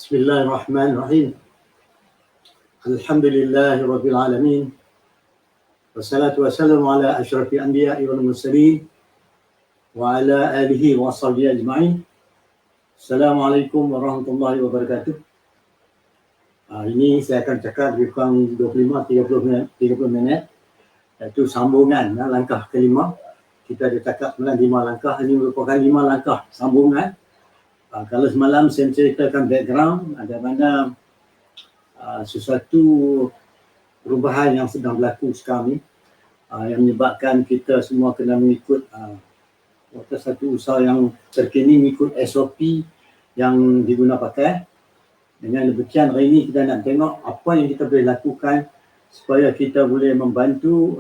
Bismillahirrahmanirrahim. Alhamdulillahirabbil alamin. Wassalatu wassalamu ala asyrafil anbiya'i wal mursalin wa ala alihi wa sahbihi ajma'in. Assalamualaikum warahmatullahi wabarakatuh. Ini saya akan cakap lebih kurang 25-30 minit. Iaitu sambungan langkah kelima. Kita ada cakap semalam 5 langkah. Ini merupakan 5 langkah sambungan. Kalau semalam saya ceritakan background, ada mana sesuatu perubahan yang sedang berlaku sekarang ni yang menyebabkan kita semua kena mengikut satu usaha yang terkini, mengikut SOP yang diguna pakai. Dengan demikian hari ini kita nak tengok apa yang kita boleh lakukan supaya kita boleh membantu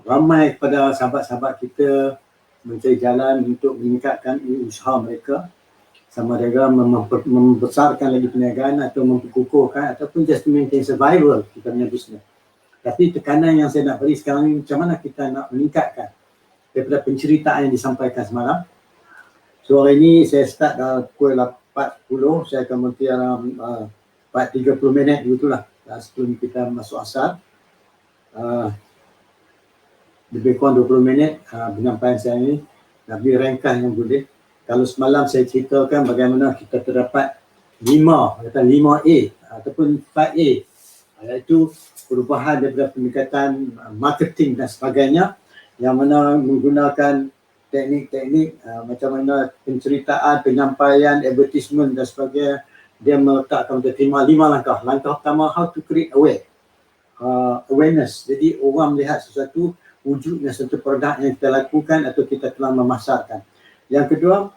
ramai kepada sahabat-sahabat kita mencari jalan untuk meningkatkan usaha mereka, sama ada membesarkan lagi perniagaan atau memperkukuhkan ataupun just to maintain survival kita punya bisnes. Tapi tekanan yang saya nak beri sekarang ni, macam mana kita nak meningkatkan daripada penceritaan yang disampaikan semalam. So hari ini saya start pukul 4.10, saya akan berhenti dalam 4.30 minit begitulah sebelum kita masuk asar. Lebih kurang 20 minit penyampaian saya ni, lebih ringkas yang boleh. Kalau semalam saya ceritakan bagaimana kita terdapat 5A ataupun 5A, iaitu perubahan daripada pendekatan marketing dan sebagainya, yang mana menggunakan teknik-teknik macam mana penceritaan, penyampaian, advertisement dan sebagainya. Dia meletakkan kita terima 5 langkah. Langkah pertama, how to create awareness. Jadi orang melihat sesuatu, wujudnya satu produk yang kita lakukan atau kita telah memasarkan. Yang kedua,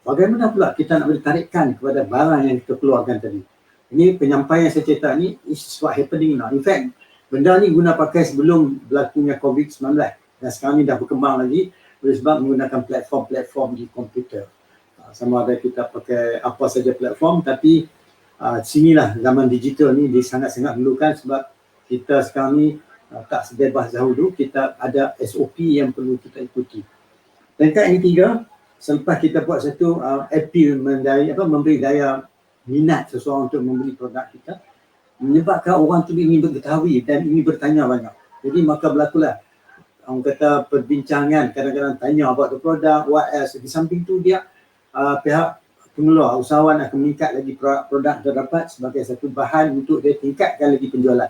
bagaimana pula kita nak beri tarikan kepada barang yang kita keluarkan tadi. Ini penyampaian yang saya cerita ni is what happening now. In fact, benda ni guna pakai sebelum berlakunya COVID-19 dan sekarang ni dah berkembang lagi oleh sebab menggunakan platform-platform di komputer. Sama ada kita pakai apa saja platform, tapi sinilah zaman digital ni dia sangat-sangat memerlukan sebab kita sekarang ni tak sebebas dahulu, kita ada SOP yang perlu kita ikuti. Langkah yang ketiga, selepas kita buat satu appeal, memberi daya minat seseorang untuk membeli produk kita, menyebabkan orang tu ingin mengetahui dan ingin bertanya banyak. Jadi maka berlakulah orang kata perbincangan, kadang-kadang tanya about the product, what else. Di samping tu dia pihak pengeluar, usahawan akan meningkat lagi produk terdapat sebagai satu bahan untuk dia tingkatkan lagi penjualan.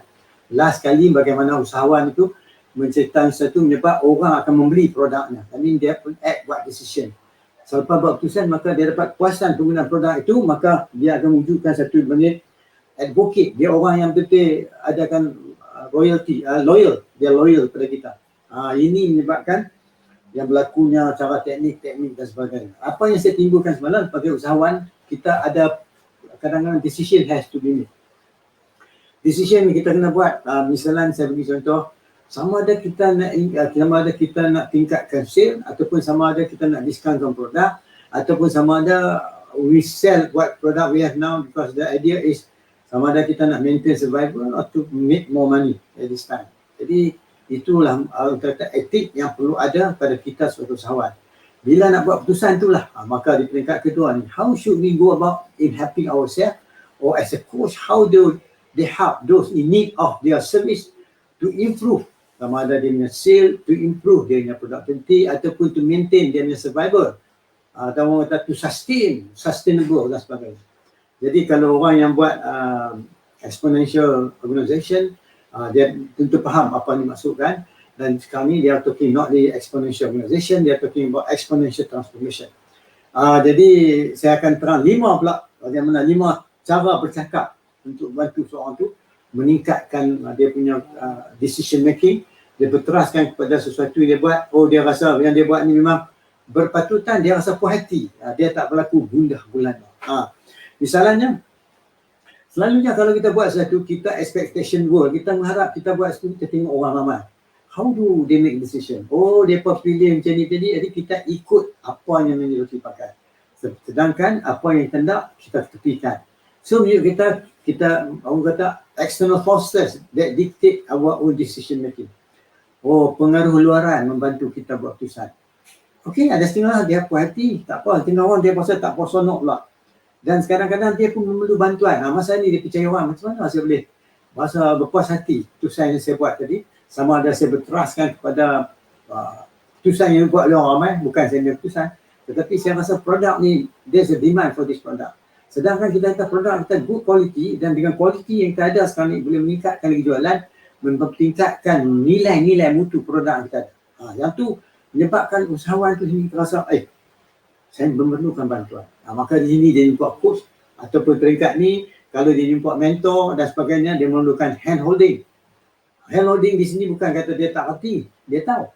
Last kali bagaimana usahawan itu menceritakan sesuatu menyebab orang akan membeli produknya. I mean dia pun buat decision. Selepas buat keputusan maka dia dapat puasan penggunaan produk itu, maka dia akan wujudkan satu bentuk advocate. Dia orang yang betul adakan royalty, loyal. Dia loyal kepada kita. Ini menyebabkan yang berlakunya cara teknik-teknik dan sebagainya. Apa yang saya timbulkan semalam sebagai usahawan, kita ada kadang-kadang decision has to be made. Decision yang kita kena buat, misalnya saya bagi contoh, sama ada kita nak tingkatkan sale ataupun sama ada kita nak discountkan produk ataupun sama ada we sell what product we have now, because the idea is sama ada kita nak maintain survival or to make more money at this time. Jadi itulah kata etik yang perlu ada pada kita sebagai usahawan. Bila nak buat keputusan itulah, maka di peringkat kedua ni, how should we go about in helping ourselves, or as a coach, how they help those in need of their service to improve, sama ada dia punya sale, to improve dia punya productivity ataupun to maintain dia punya survival, atau orang kata to sustainable dan sebagainya. Jadi kalau orang yang buat exponential organization, dia tentu faham apa yang dimaksudkan, dan sekarang ni dia talking not the exponential organization, dia talking about exponential transformation. Jadi saya akan terang 5 pula bagaimana 5 cara bercakap untuk bantu seorang tu meningkatkan dia punya decision making. Dia berteraskan kepada sesuatu yang dia buat, dia rasa yang dia buat ni memang berpatutan, dia rasa puas hati, dia tak berlaku gundah gulana. Misalnya, selalunya kalau kita buat sesuatu, kita expectation world, kita mengharap kita buat sesuatu, kita tengok orang ramai. How do they make decision? Dia pilih macam ni tadi, jadi kita ikut apa yang dipakai. Sedangkan apa yang kita nak, kita tepikan. So kita orang kata external forces that dictate our own decision making. Pengaruh luaran membantu kita buat keputusan. Okey, ada setengah dia puas hati, tak apa. Setengah orang dia pasal tak puas sonok pula. Dan kadang-kadang dia pun memerlu bantuan. Masa ni dia percaya orang, macam mana saya boleh bahasa berpuas hati keputusan yang saya buat tadi, sama ada saya berteraskan kepada keputusan yang buat oleh orang ramai, bukan saya punya keputusan, tetapi saya rasa produk ni there's a demand for this product. Sedangkan kita kata produk kita good quality, dan dengan quality yang kita ada sekarang ni boleh meningkatkan lagi jualan, meningkatkan nilai-nilai mutu produk kita ada. Yang tu menyebabkan usahawan tu sendiri terasa saya memerlukan bantuan. Maka di sini dia jumpa coach ataupun peringkat ni, kalau dia jumpa mentor dan sebagainya, dia memerlukan hand holding. Hand holding di sini bukan kata dia tak reti, dia tahu.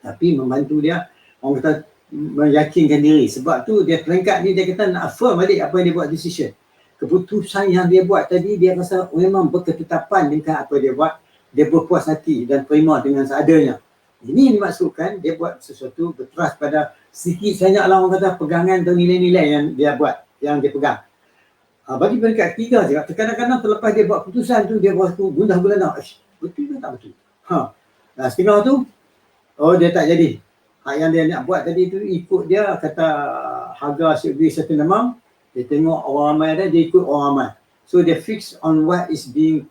Tapi membantu dia, orang kata meyakinkan diri. Sebab tu dia peringkat ni dia kata nak affirm balik apa yang dia buat decision. Keputusan yang dia buat tadi, dia rasa memang berketetapan dengan apa dia buat. Dia berpuas hati dan terima dengan seadanya. Ini dimaksudkan dia buat sesuatu berteras pada sikit banyaklah orang kata pegangan atau nilai-nilai yang dia buat, yang dia pegang. Bagi peringkat ketiga juga, kadang-kadang terlepas dia buat keputusan tu, dia buat gundah gulana. Betul ke tak betul? Setengah tu, dia tak jadi. Yang dia nak buat tadi tu ikut dia, kata harga should be certain amount, dia tengok orang ramai ada, dia ikut orang ramai. So dia fix on what is being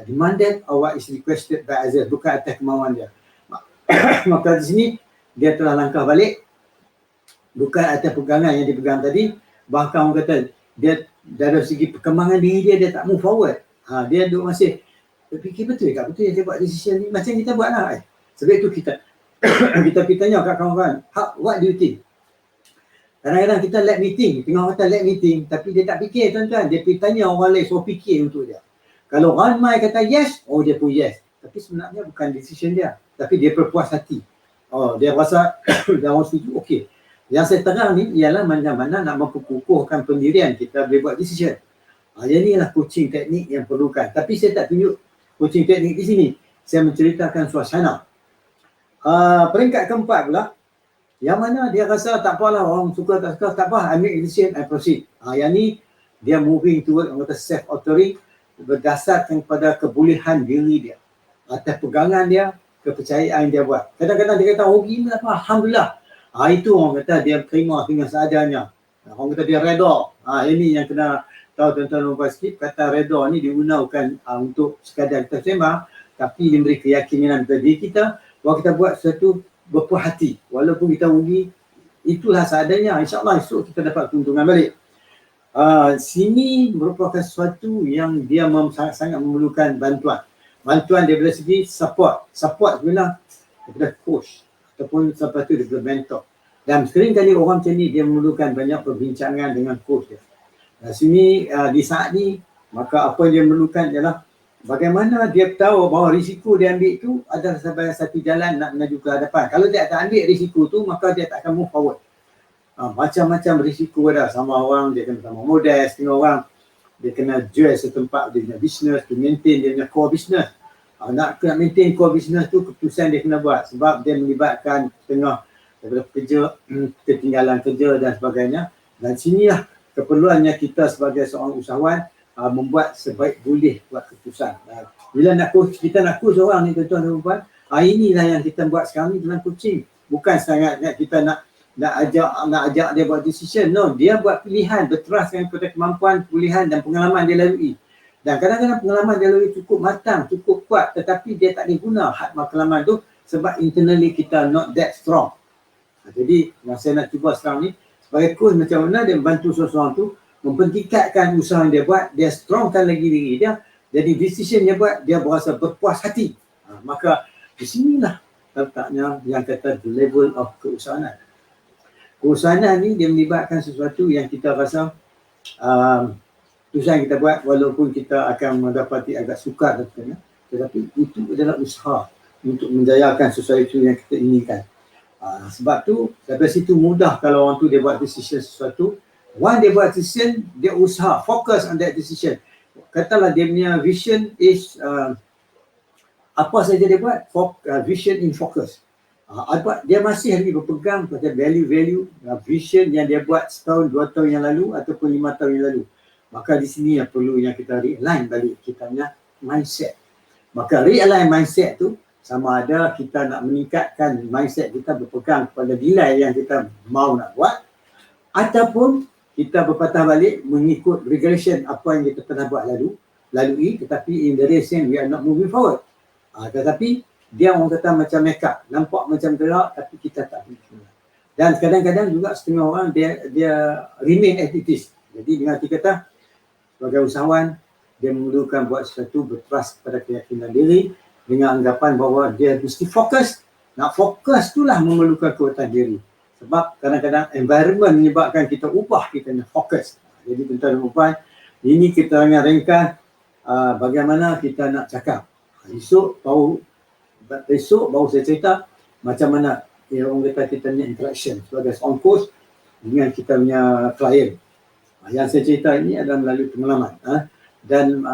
demanded or what is requested by others, bukan atas kemauan dia. Maka di sini dia telah langkah balik, bukan atas pegangan yang dipegang tadi. Bahkan orang kata dia dari segi perkembangan diri dia tak move forward. Dia duduk masih fikir betul tak betul yang dia buat decision ni, macam kita buat lah. Sebab itu kita pergi tanya kat kawan-kawan, what do you think? Kadang-kadang kita let meeting, tengah kata let meeting, tapi dia tak fikir tuan-tuan. Dia pergi tanya orang lain, so fikir untuk dia. Kalau ramai kata yes, dia pun yes. Tapi sebenarnya bukan decision dia, tapi dia berpuas hati. Dia rasa dah orang setuju, okey. Yang saya terang ni ialah mana-mana nak memperkukuhkan pendirian kita boleh buat decision. Yang inilah coaching teknik yang perlukan. Tapi saya tak tunjuk coaching teknik di sini. Saya menceritakan suasana. Peringkat keempat pula, yang mana dia rasa tak apalah, orang suka tak suka, tak apa, I make decision, I proceed. Yang ni dia moving toward self-authoring berdasarkan kepada kebolehan diri dia, atas pegangan dia, kepercayaan dia buat. Kadang-kadang dia kata, gini apa, Alhamdulillah. Itu orang kata dia terima dengan seadanya. Orang kata dia redha. Ini yang kena tahu tuan-tuan rumah sikit. Kata redha ni digunakan untuk sekadar kita sembang, tapi dia beri keyakinan kepada diri kita bahawa kita buat sesuatu berpuas hati. Walaupun kita rugi, itulah seadanya. InsyaAllah esok kita dapat keuntungan balik. Sini merupakan sesuatu yang dia sangat memerlukan bantuan. Bantuan daripada segi support. Support sebenarnya daripada coach ataupun sampai tu daripada mentor. Dan sering kali orang macam ni dia memerlukan banyak perbincangan dengan coach dia. Sini di saat ni, maka apa yang dia memerlukan ialah bagaimana dia tahu bahawa risiko dia ambil tu adalah sebagai satu jalan nak menuju ke hadapan. Kalau dia tak ambil risiko tu, maka dia tak akan move forward. Macam-macam risiko ada. Sama orang dia kena sama modest, setengah orang dia kena jual setempat dia punya business to maintain dia punya core business. Nak maintain core business tu, keputusan dia kena buat sebab dia melibatkan setengah daripada kerja, ketinggalan kerja dan sebagainya. Dan sinilah keperluannya kita sebagai seorang usahawan membuat sebaik boleh buat keputusan. Bila nak coach, kita nak coach orang ni tuan-tuan dan puan, inilah yang kita buat sekarang ni dalam coaching. Bukan sangat kita nak ajak dia buat decision. No, dia buat pilihan berteraskan kepada kemampuan, pilihan dan pengalaman dia lalui. Dan kadang-kadang pengalaman dia lalui cukup matang, cukup kuat, tetapi dia tak diguna pengalaman tu sebab internally kita not that strong. Jadi yang saya nak cuba sekarang ni sebagai coach, macam mana dia membantu seseorang tu mempertingkatkan usaha yang dia buat, dia strongkan lagi diri dia, jadi decision dia buat, dia berasa berpuas hati. Maka di sinilah letaknya yang kata the level of keusahanan. Keusahanan ni dia melibatkan sesuatu yang kita rasa usaha yang kita buat walaupun kita akan mendapati agak sukar dan sebagainya, tetapi itu adalah usaha untuk menjayakan sesuatu yang kita inginkan. Sebab tu dari situ mudah kalau orang tu dia buat decision sesuatu. One dia buat decision, dia usaha, fokus on that decision. Katalah dia punya vision is apa saja dia buat, vision in focus. Dia masih lagi berpegang pada value-value vision yang dia buat setahun, 2 tahun yang lalu ataupun 5 tahun yang lalu. Maka di sini yang perlu yang kita realign balik kita punya mindset. Maka realign mindset tu sama ada kita nak meningkatkan mindset kita berpegang kepada nilai yang kita mau nak buat, ataupun kita berpatah balik mengikut regression apa yang kita pernah buat lalui, tetapi in the recent we are not moving forward. Tetapi dia orang kata macam makeup, nampak macam gerak tapi kita tak pergi. Dan kadang-kadang juga setengah orang dia remain as it is. Jadi dengan arti kata sebagai usahawan dia memerlukan buat sesuatu bertrust pada keyakinan diri dengan anggapan bahawa dia mesti fokus. Nak fokus itulah memerlukan kekuatan diri. Sebab kadang-kadang environment menyebabkan kita ubah kita nak fokus. Jadi tuan-tuan dan puan, ini kita ringkas bagaimana kita nak cakap. Esok baru saya cerita macam mana orang kata kita punya interaction sebagai seorang coach dengan kita punya klien. Yang saya cerita ini adalah melalui pengalaman. Dan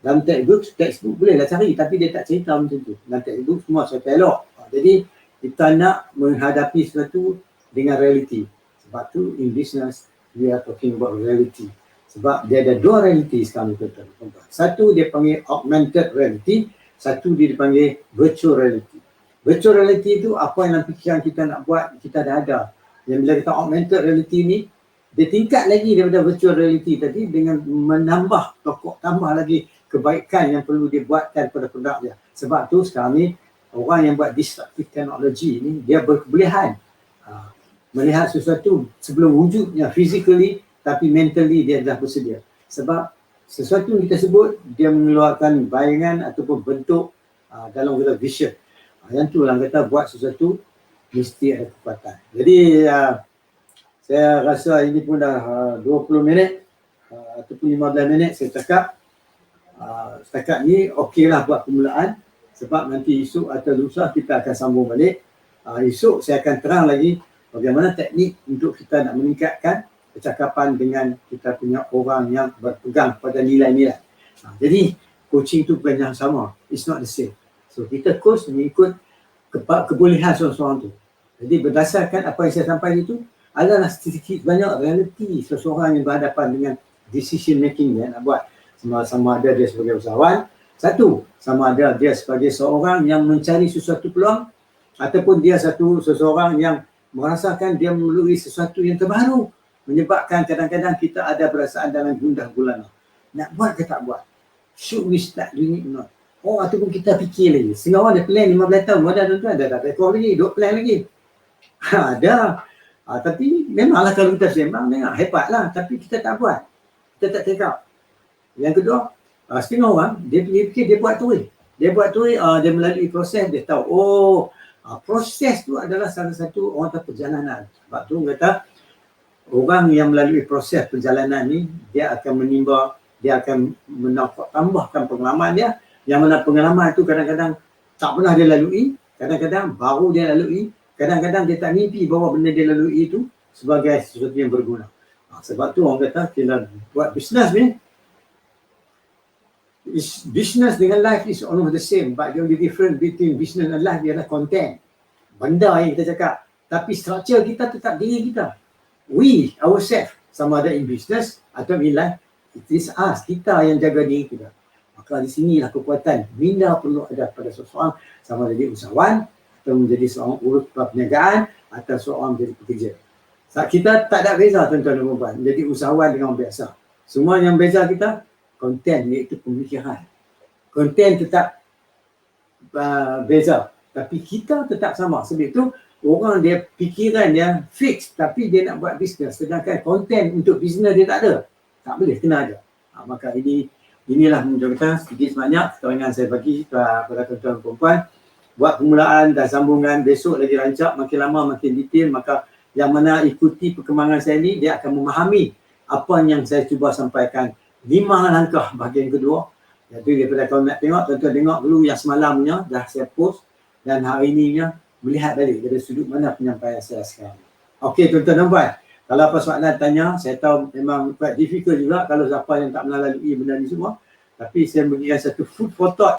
dalam textbook bolehlah cari, tapi dia tak cerita macam tu. Dalam textbook semua saya elok. Jadi kita nak menghadapi sesuatu dengan reality. Sebab tu in business we are talking about reality. Sebab dia ada dua reality sekarang tuan-tuan. Satu dia panggil augmented reality, satu dia dipanggil virtual reality. Virtual reality itu apa yang dalam fikiran kita nak buat, kita dah ada. Yang bila kita augmented reality ni, dia tingkat lagi daripada virtual reality tadi dengan menambah, tambah lagi kebaikan yang perlu dibuatkan pada produk dia. Sebab tu sekarang ni, orang yang buat disruptive technology ni, dia berkebolehan melihat sesuatu sebelum wujudnya physically, tapi mentally dia dah bersedia. Sebab sesuatu yang kita sebut, dia mengeluarkan bayangan ataupun bentuk dalam kita vision. Yang tu orang kata buat sesuatu, mesti ada kekuatan. Jadi, saya rasa ini pun dah 20 minit ataupun 15 minit saya cakap. Setakat ni okeylah buat permulaan. Sebab nanti esok atau lusa kita akan sambung balik. Esok saya akan terang lagi bagaimana teknik untuk kita nak meningkatkan percakapan dengan kita punya orang yang berpegang pada nilai-nilai. Jadi coaching tu bukan yang sama. It's not the same. So kita coach mengikut kebolehan seorang-seorang tu. Jadi berdasarkan apa yang saya sampaikan itu adalah sedikit banyak realiti seseorang yang berhadapan dengan decision making dia nak buat. Sama ada dia sebagai usahawan, satu, sama ada dia sebagai seorang yang mencari sesuatu peluang ataupun dia seseorang yang merasakan dia melalui sesuatu yang terbaru, menyebabkan kadang-kadang kita ada perasaan dalam gundah gulana. Nak buat ke tak buat? Should we start doing it or not? Ataupun kita fikir lagi. Setengah orang dia plan 15 tahun, ada tuan-tuan, ada rekod lagi, duk plan lagi. Ada. Tapi memanglah kalau kita sembang, hebatlah. Tapi kita tak buat. Kita tak take out. Yang kedua, setengah orang, dia fikir dia buat tu. Dia buat tu, dia melalui proses, dia tahu, proses tu adalah salah satu orang perjalanan. Sebab tu kata, orang yang melalui proses perjalanan ni, dia akan menimba, dia akan tambahkan pengalaman dia. Yang mana pengalaman tu kadang-kadang tak pernah dia lalui, kadang-kadang baru dia lalui, kadang-kadang dia tak mimpi bahawa benda dia lalui itu sebagai sesuatu yang berguna. Sebab tu orang kata, kita buat bisnes ni, business dengan life is almost the same, but the only difference between business and life ialah content, benda yang kita cakap, tapi structure kita tetap diri kita. We ourselves, sama ada in business atau in life, it is us, kita yang jaga diri kita. Maka di sinilah kekuatan minda perlu ada pada seseorang, sama ada dia usahawan atau menjadi seorang urus perniagaan atau seorang menjadi pekerja. Kita tak ada beza tuan-tuan dan puan, menjadi usahawan dengan orang biasa. Semua yang beza kita konten, iaitu pemikiran. Konten tetap beza, tapi kita tetap sama. Sebab itu orang dia fikiran dia fix, tapi dia nak buat bisnes, sedangkan konten untuk bisnes dia tak ada. Tak boleh, kena ada. Maka inilah menurut kita sedikit sebanyak keterangan saya bagi kepada tuan-tuan perempuan. Buat permulaan dan sambungan, besok lagi rancak, makin lama makin detail. Maka yang mana ikuti perkembangan saya ni, dia akan memahami apa yang saya cuba sampaikan. 5 langkah bahagian kedua. Jadi daripada kalau nak tengok, tuan-tuan tengok dulu yang semalamnya dah saya post, dan hari ininya melihat balik dari sudut mana penyampaian saya sekarang. Okey tuan-tuan dan puan, kalau apa soalan tanya, saya tahu memang quite difficult juga kalau siapa yang tak melalui benda ni semua, tapi saya berikan satu food for thought